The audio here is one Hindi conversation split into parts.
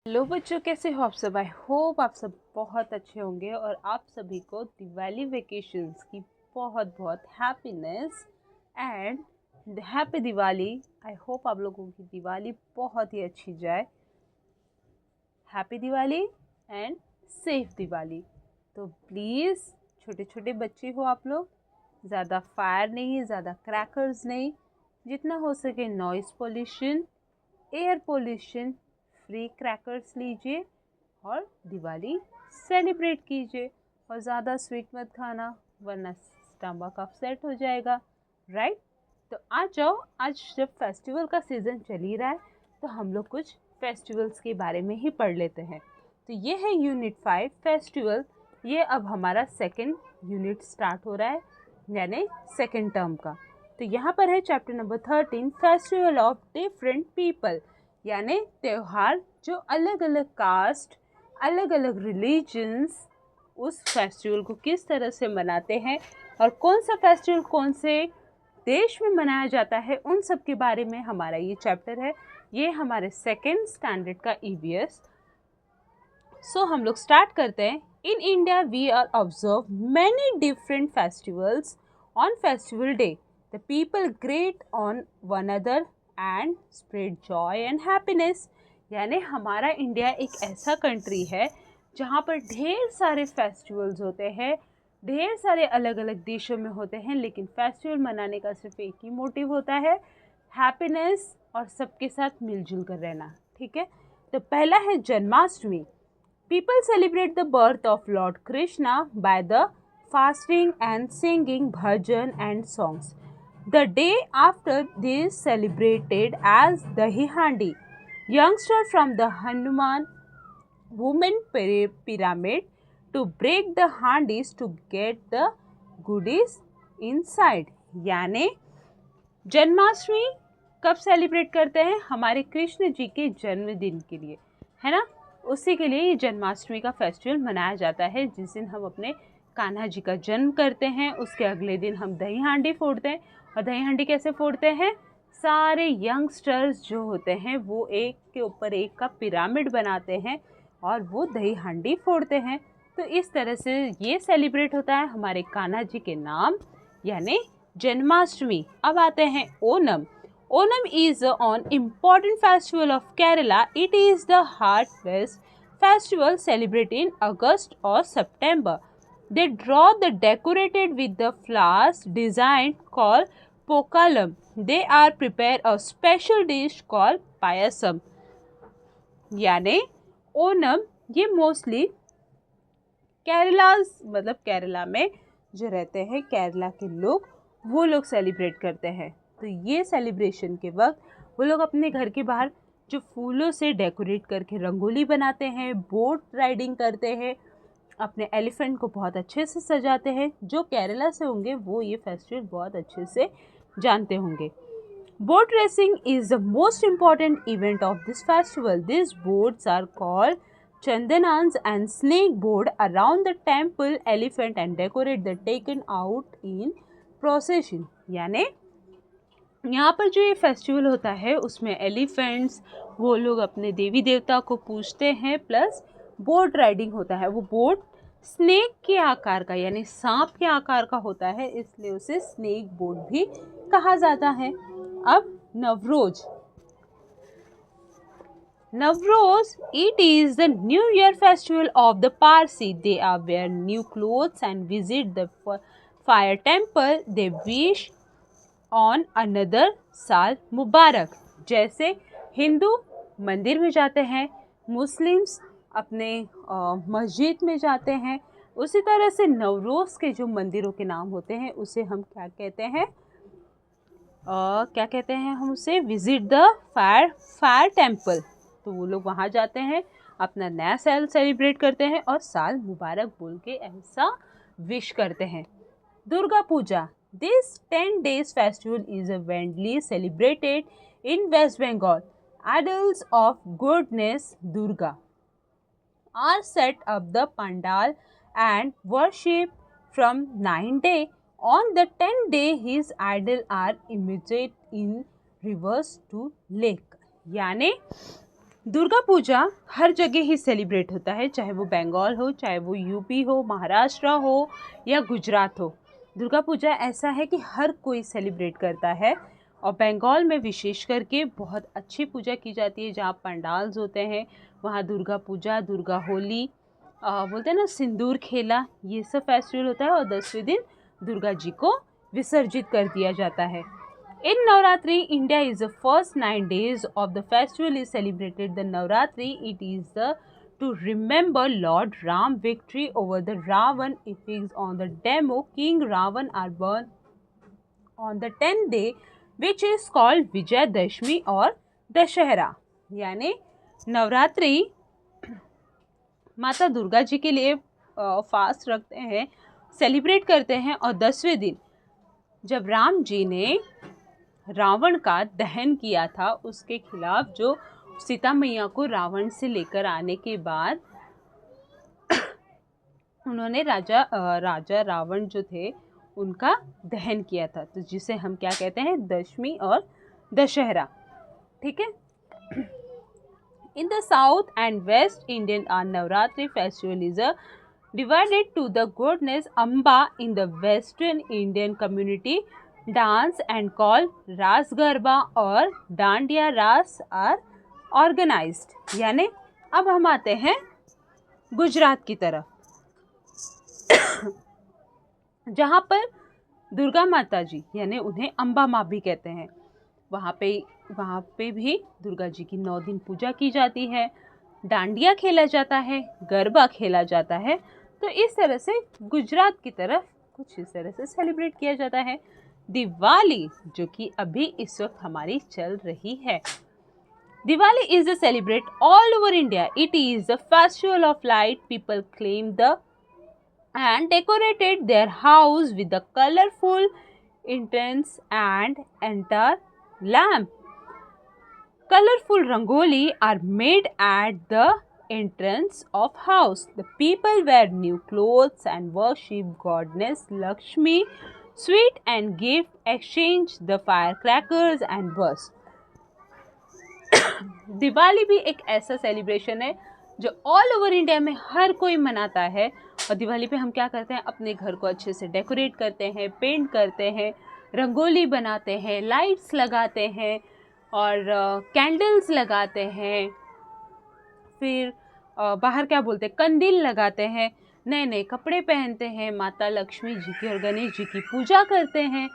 हेलो बच्चों, कैसे हो आप सब। आई होप आप सब बहुत अच्छे होंगे और आप सभी को दिवाली वेकेशंस की बहुत बहुत happiness and happy Diwali. I hope आप लोगों की दिवाली बहुत ही अच्छी जाए। Happy Diwali and safe Diwali. तो प्लीज़ छोटे छोटे बच्चे हो आप लोग, ज़्यादा फायर नहीं, ज़्यादा क्रैकर्स नहीं, जितना हो सके noise pollution, air pollution free crackers लीजिए और दिवाली सेलिब्रेट कीजिए। और ज़्यादा स्वीट मत खाना वरना स्टमक अपसेट हो जाएगा, राइट। तो आ जाओ, आज जब फेस्टिवल का सीज़न चल ही रहा है तो हम लोग कुछ फेस्टिवल्स के बारे में ही पढ़ लेते हैं। तो ये है यूनिट 5 फेस्टिवल। ये अब हमारा सेकेंड यूनिट स्टार्ट हो रहा है, यानी सेकेंड टर्म का। तो यहाँ पर है chapter number 13 festival of different people, यानी त्यौहार जो अलग अलग कास्ट, अलग अलग रिलीजन्स उस फेस्टिवल को किस तरह से मनाते हैं और कौन सा फेस्टिवल कौन से देश में मनाया जाता है, उन सब के बारे में हमारा ये चैप्टर है। ये हमारे सेकेंड स्टैंडर्ड का ईवीएस। सो हम लोग स्टार्ट करते हैं। In India we are observe many different festivals on festival day. The people greet on one other and spread joy and happiness. यानी हमारा इंडिया एक ऐसा कंट्री है जहाँ पर ढेर सारे फेस्टिवल्स होते हैं, ढेर सारे अलग अलग देशों में होते हैं, लेकिन फेस्टिवल मनाने का सिर्फ एक ही मोटिव होता है, हैप्पीनेस और सबके साथ मिलजुल कर रहना। ठीक है, तो पहला है Janmashtami. People celebrate the birth of Lord Krishna by the fasting and singing bhajan and songs. The day after this celebrated as Dahi Handi. Youngster from the Hanuman women pyramid to break the handis to get the goodies inside. यानी जन्माष्टमी कब सेलिब्रेट करते हैं? हमारे कृष्ण जी के जन्मदिन के लिए, है ना। उसी के लिए ये जन्माष्टमी का फेस्टिवल मनाया जाता है, जिस दिन हम अपने कान्हा जी का जन्म करते हैं। उसके अगले दिन हम दही हांडी फोड़ते हैं। और दही हांडी कैसे फोड़ते हैं? सारे यंगस्टर्स जो होते हैं वो एक के ऊपर एक का पिरामिड बनाते हैं और वो दही हांडी फोड़ते हैं। तो इस तरह से ये सेलिब्रेट होता है हमारे कान्हा जी के नाम, यानी जन्माष्टमी। अब आते हैं Onam. Onam is an important festival of Kerala. It is the harvest festival celebrated in August or September. They draw the decorated with the flowers design called pokalam. They are prepare a special dish called payasam. यानी ओनम ये मोस्टली केरलास मतलब केरला में जो रहते हैं केरला के लोग, वो लोग सेलिब्रेट करते हैं। तो ये सेलिब्रेशन के वक्त वो लोग अपने घर के बाहर जो फूलों से डेकोरेट करके रंगोली बनाते हैं, बोट राइडिंग करते हैं, अपने एलिफेंट को बहुत अच्छे से सजाते हैं। जो केरला से होंगे वो ये फेस्टिवल बहुत अच्छे से जानते होंगे। Boat racing is the most important event of this festival. This boats are called Chandanans and snake board around the temple elephant and decorate the taken out in procession. यानी यहाँ पर जो ये फेस्टिवल होता है उसमें एलिफेंट्स वो लोग अपने देवी देवता को पूजते हैं, प्लस बोट राइडिंग होता है। वो बोट स्नेक के आकार का यानी सांप के आकार का होता है, इसलिए उसे स्नेक बोट भी कहा जाता है। अब Navroz. Navroz, it is the New Year festival of the Parsi. They are wear new clothes and visit the fire temple. They wish on another साल मुबारक। जैसे हिंदू मंदिर में जाते हैं, मुस्लिम्स अपने मस्जिद में जाते हैं, उसी तरह से नवरोज़ के जो मंदिरों के नाम होते हैं उसे हम क्या कहते हैं? क्या कहते हैं हम उसे? Visit the fire temple. तो वो लोग वहाँ जाते हैं, अपना नया साल सेलिब्रेट करते हैं और साल मुबारक बोल के ऐसा विश करते हैं। Durga Puja. This 10 days festival is widely celebrated in West Bengal. Idols of goddess Durga are set up the pandal and worship from 9 days. On the 10th day, his idol are immersed in rivers to lake. यानी दुर्गा पूजा हर जगह ही सेलिब्रेट होता है, चाहे वो बंगाल हो, चाहे वो यूपी हो, महाराष्ट्र हो या गुजरात हो। दुर्गा पूजा ऐसा है कि हर कोई सेलिब्रेट करता है। और बंगाल में विशेष करके बहुत अच्छी पूजा की जाती है, जहाँ पंडाल्स होते हैं, वहाँ दुर्गा पूजा, दुर्गा होली, बोलते हैं ना सिंदूर खेला, ये सब फेस्टिवल होता है। और 10वें दिन दुर्गा जी को विसर्जित कर दिया जाता है। In Navratri, India is the first 9 days of the festival is celebrated. The Navratri, it is to remember Lord Ram victory over the Ravan effects on the demo. King Ravan are born on the 10th day, which is called Vijayadashmi और दशहरा। यानी नवरात्रि माता दुर्गा जी के लिए फास्ट रखते हैं, सेलिब्रेट करते हैं। और 10वें दिन जब राम जी ने रावण का दहन किया था, उसके खिलाफ, जो सीता मैया को रावण से लेकर आने के बाद उन्होंने राजा रावण जो थे उनका दहन किया था, तो जिसे हम क्या कहते हैं, दशमी और दशहरा। ठीक है। In the south and West Indian Navratri festival is divided to the goddess Amba. In the western Indian community, dance and called Ras Garba और डांडिया रास आर ऑर्गेनाइज्ड। यानी अब हम आते हैं गुजरात की तरफ, जहाँ पर दुर्गा माता जी, यानी उन्हें अम्बा माँ भी कहते हैं, वहाँ पे भी दुर्गा जी की 9 दिन पूजा की जाती है, डांडिया खेला जाता है, गरबा खेला जाता है। तो इस तरह से गुजरात की तरफ कुछ इस तरह से सेलिब्रेट किया जाता है। दिवाली, जो कि अभी इस वक्त हमारी चल रही है, Diwali is a celebrate all over India. It is the festival of light. People claim the and decorated their house with the colorful incense and enter lamp. Colorful rangoli are made at the entrance of house. The people wear new clothes and worship goddess Lakshmi. Sweet and gift exchange the firecrackers and burst. Diwali भी एक ऐसा सेलिब्रेशन है जो ऑल ओवर इंडिया में हर कोई मनाता है। और दिवाली पे हम क्या करते हैं, अपने घर को अच्छे से डेकोरेट करते हैं, पेंट करते हैं, रंगोली बनाते हैं, लाइट्स लगाते हैं और कैंडल्स लगाते हैं, फिर बाहर क्या बोलते हैं, कंदील लगाते हैं, नए नए कपड़े पहनते हैं, माता लक्ष्मी जी की और गणेश जी की पूजा करते हैं,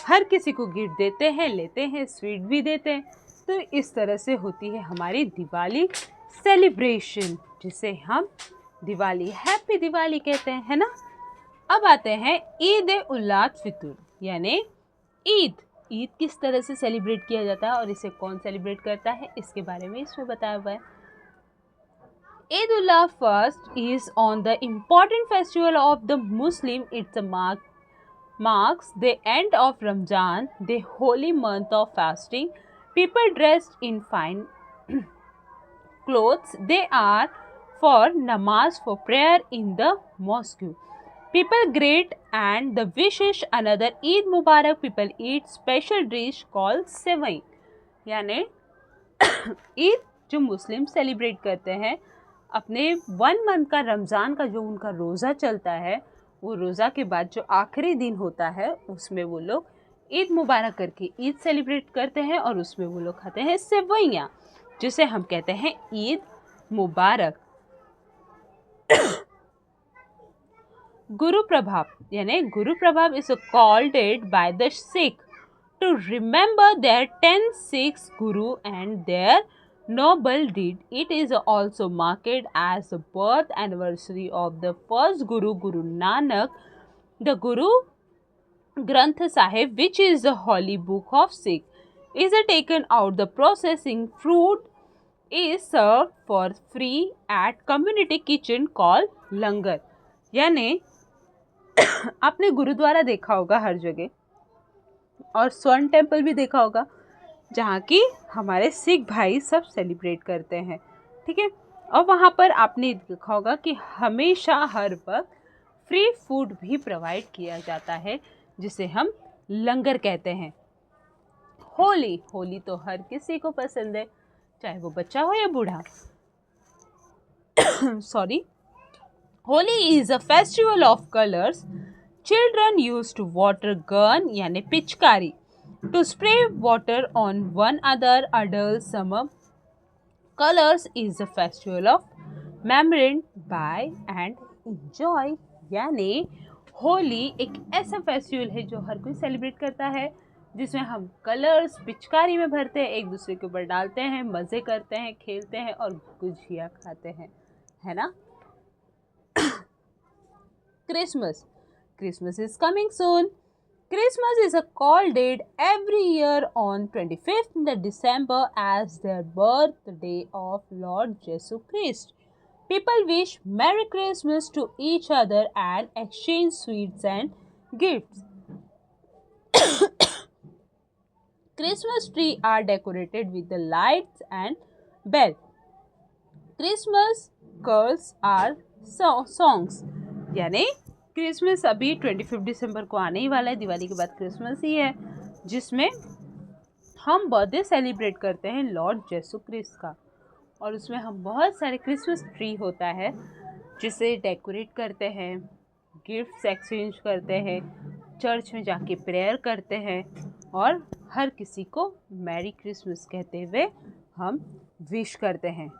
हर किसी को गिफ्ट देते हैं, लेते हैं, स्वीट भी देते हैं। तो इस तरह से होती है हमारी दिवाली सेलिब्रेशन, जिसे हम दिवाली, हैप्पी दिवाली कहते हैं, है ना। अब आते हैं ईद उल फितर, यानी ईद। ईद किस तरह से सेलिब्रेट किया जाता है और इसे कौन सेलिब्रेट करता है, इसके बारे में इसमें बताया हुआ है। ईद उल फर्स्ट is on the important festival of the Muslim. It's marks the end of Ramzan, the holy month of fasting. People dressed in fine clothes. They are for namaz, for prayer in the mosque. People greet and the wishes another Eid Mubarak. People eat special dish called सेवई। यानी ईद जो मुस्लिम सेलिब्रेट करते हैं, अपने 1 मंथ का रमज़ान का जो उनका रोज़ा चलता है, वो रोज़ा के बाद जो आखिरी दिन होता है, उसमें वो लोग ईद मुबारक करके ईद सेलिब्रेट करते हैं और उसमें वो लोग खाते हैं सेवइयाँ, जिसे हम कहते हैं ईद मुबारक। गुरु प्रभाव, यानी गुरु प्रभाव is called it by the Sikh to remember their 10 Sikhs Guru and their noble deed. It is also marked as the birth anniversary of the first Guru, Guru Nanak. The Guru Granth Sahib, which is the holy book of Sikh, is taken out. The processing fruit is served for free at community kitchen called लंगर। यानी आपने गुरुद्वारा देखा होगा हर जगह, और स्वर्ण टेम्पल भी देखा होगा, जहाँ की हमारे सिख भाई सब सेलिब्रेट करते हैं, ठीक है। और वहाँ पर आपने देखा होगा कि हमेशा हर वक्त फ्री फूड भी प्रोवाइड किया जाता है, जिसे हम लंगर कहते हैं। होली, होली तो हर किसी को पसंद है, चाहे वो बच्चा हो या बूढ़ा। Sorry. Holi is a festival of colours. Children use to water gun यानी pichkari to spray water on one other. Adult summer colors is a festival of merriment by and enjoy. यानी होली एक ऐसा फेस्टिवल है जो हर कोई सेलिब्रेट करता है, जिसमें हम कलर्स पिचकारी में भरते हैं, एक दूसरे के ऊपर डालते हैं, मज़े करते हैं, खेलते हैं और गुजिया खाते हैं, है ना। Christmas. Christmas is coming soon. Christmas is a call date every year on 25th December as the birthday of Lord Jesus Christ. People wish Merry Christmas to each other and exchange sweets and gifts. Christmas trees are decorated with the lights and bells. Christmas carols are songs. यानी क्रिसमस अभी 25 दिसंबर को आने ही वाला है, दिवाली के बाद क्रिसमस ही है, जिसमें हम बर्थडे सेलिब्रेट करते हैं लॉर्ड जेसु क्रिस्ट का। और उसमें हम बहुत सारे क्रिसमस ट्री होता है जिसे डेकोरेट करते हैं, गिफ्ट्स एक्सचेंज करते हैं, चर्च में जाके प्रेयर करते हैं और हर किसी को मैरी क्रिसमस कहते हुए हम विश करते हैं।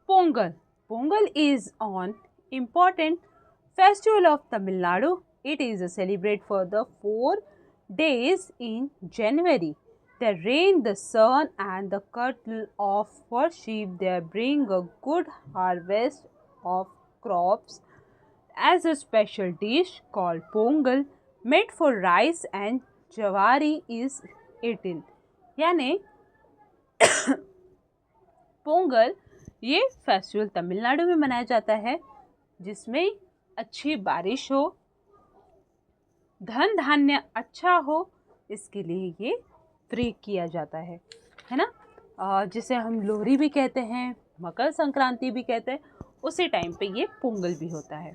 Pongal. Pongal is on important festival of Tamil Nadu. It is celebrated for the 4 days in January. The rain, the sun and the cattle of worship, they bring a good harvest of crops as a special dish called pongal made for rice and jawari is eaten. यानी पोंगल ये फेस्टिवल तमिलनाडु में मनाया जाता है, जिसमें अच्छी बारिश हो, धन धान्य अच्छा हो, इसके लिए ये प्रे किया जाता है ना। जिसे हम लोहरी भी कहते हैं, मकर संक्रांति भी कहते हैं, उसी टाइम पे ये पोंगल भी होता है।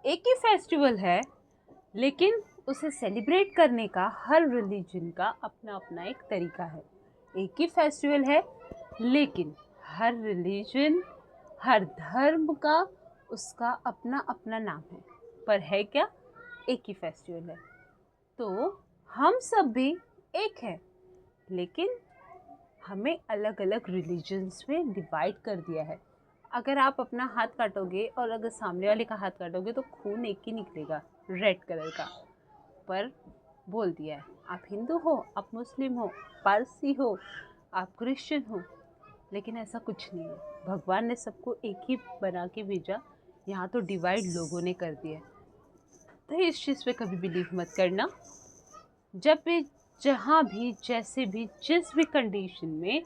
एक ही फेस्टिवल है, लेकिन उसे सेलिब्रेट करने का हर रिलीजन का अपना अपना एक तरीका है। एक ही फेस्टिवल है, लेकिन हर रिलीजन, हर धर्म का उसका अपना अपना नाम है, पर है क्या, एक ही फेस्टिवल है। तो हम सब भी एक हैं, लेकिन हमें अलग अलग रिलीजन्स में डिवाइड कर दिया है। अगर आप अपना हाथ काटोगे और अगर सामने वाले का हाथ काटोगे तो खून एक ही निकलेगा, रेड कलर का। पर बोल दिया है, आप हिंदू हो, आप मुस्लिम हो, पारसी हो, आप क्रिश्चियन हो, लेकिन ऐसा कुछ नहीं है। भगवान ने सबको एक ही बना के भेजा, यहाँ तो डिवाइड लोगों ने कर दिया। तो इस चीज़ पे कभी बिलीव मत करना। जब भी, जहाँ भी, जैसे भी, जिस भी कंडीशन में,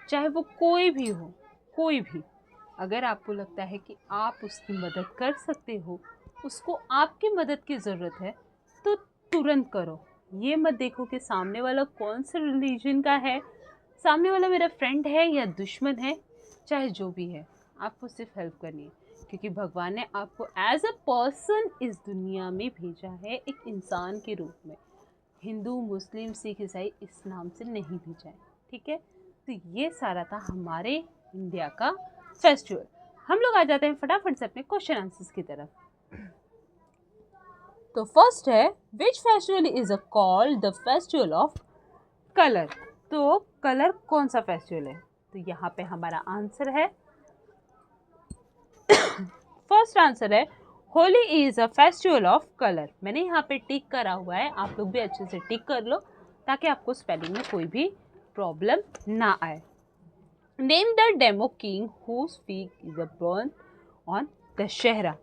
चाहे वो कोई भी हो, कोई भी, अगर आपको लगता है कि आप उसकी मदद कर सकते हो, उसको आपकी मदद की ज़रूरत है, तो तुरंत करो। ये मत देखो कि सामने वाला कौन से रिलीजन का है, सामने वाला मेरा फ्रेंड है या दुश्मन है, चाहे जो भी है, आपको सिर्फ हेल्प करनी है, क्योंकि भगवान ने आपको एज अ पर्सन इस दुनिया में भेजा है, एक इंसान के रूप में। हिंदू, मुस्लिम, सिख, ईसाई इस नाम से नहीं भेजा है, ठीक है। तो ये सारा था हमारे इंडिया का फेस्टिवल। हम लोग आ जाते हैं फटाफट से अपने क्वेश्चन आंसर्स की तरफ। तो फर्स्ट है, which festival is called the festival of colour. तो कलर कौन सा फेस्टिवल है? तो यहाँ पे हमारा आंसर है, फर्स्ट आंसर है Holi is a festival of colour. मैंने यहाँ पे टिक करा हुआ है, आप लोग भी अच्छे से टिक कर लो ताकि आपको स्पेलिंग में कोई भी प्रॉब्लम ना आए। Name the demon king whose फीक इज बर्न ऑन दशहरा।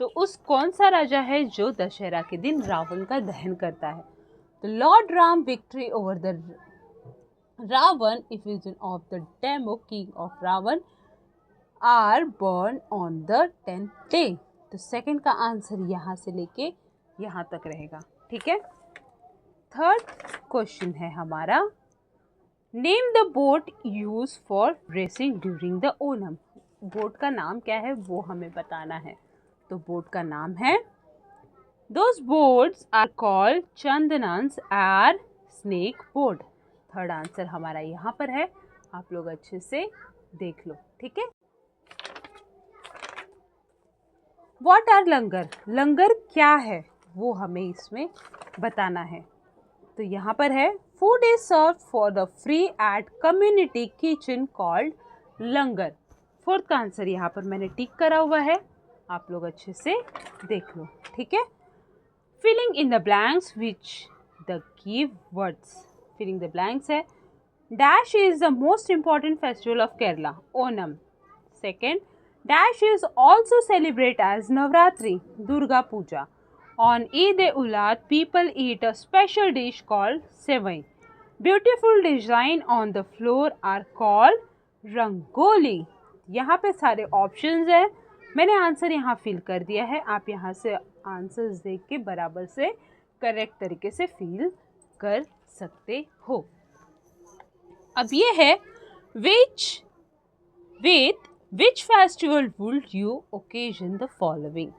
तो उस कौन सा राजा है जो दशहरा के दिन रावण का दहन करता है? तो lord Ram victory over the Ravan effigies of the demon king of Ravan are burn on the 10th day. तो सेकंड का आंसर यहाँ से लेके यहाँ तक रहेगा, ठीक है। थर्ड क्वेश्चन है हमारा, name the boat use for racing during the Onam. Boat का नाम क्या है वो हमें बताना है। तो बोट का नाम है, दोज बोट्स आर कॉल्ड चंदनस are snake boat. Third answer हमारा यहाँ पर है, आप लोग अच्छे से देख लो, ठीक है। व्हाट आर लंगर, लंगर क्या है वो हमें इसमें बताना है। तो यहाँ पर है, food is serve for the free at community kitchen called langar. Fourth का आंसर यहाँ पर मैंने टिक करा हुआ है, आप लोग अच्छे से देख लो, ठीक है। Filling in the blanks which the give words, filling the blanks है, dash is the most important festival of Kerala, Onam. Second, dash is also celebrated as Navratri, Durga Puja. On Eid-e-Ulad, people eat a special dish called Sevai. Beautiful design on the floor are called Rangoli. यहाँ पे सारे ऑप्शंस हैं, मैंने आंसर यहाँ फिल कर दिया है, आप यहाँ से आंसर्स देख के बराबर से करेक्ट तरीके से फिल कर सकते हो। अब ये है Which festival would you occasion the following,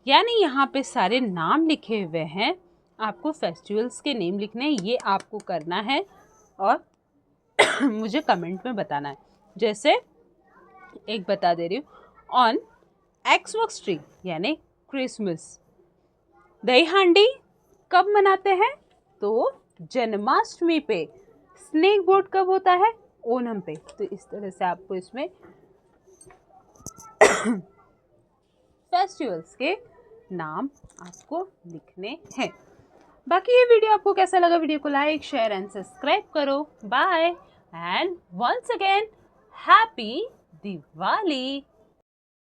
यानी यहाँ पे सारे नाम लिखे हुए हैं, आपको फेस्टिवल्स के नेम लिखने हैं, ये आपको करना है और मुझे कमेंट में बताना है। जैसे एक बता दे रही हूँ, ऑन एक्समस ट्री यानी क्रिसमस। दही हांडी कब मनाते हैं, तो जन्माष्टमी पे। स्नेक बोट कब होता है, ओणम पे। तो इस तरह से आपको इसमें फेस्टिवल्स के नाम आपको लिखने हैं। बाकी ये वीडियो आपको कैसा लगा, वीडियो को लाइक शेयर एंड सब्सक्राइब करो। Bye and once again happy Diwali.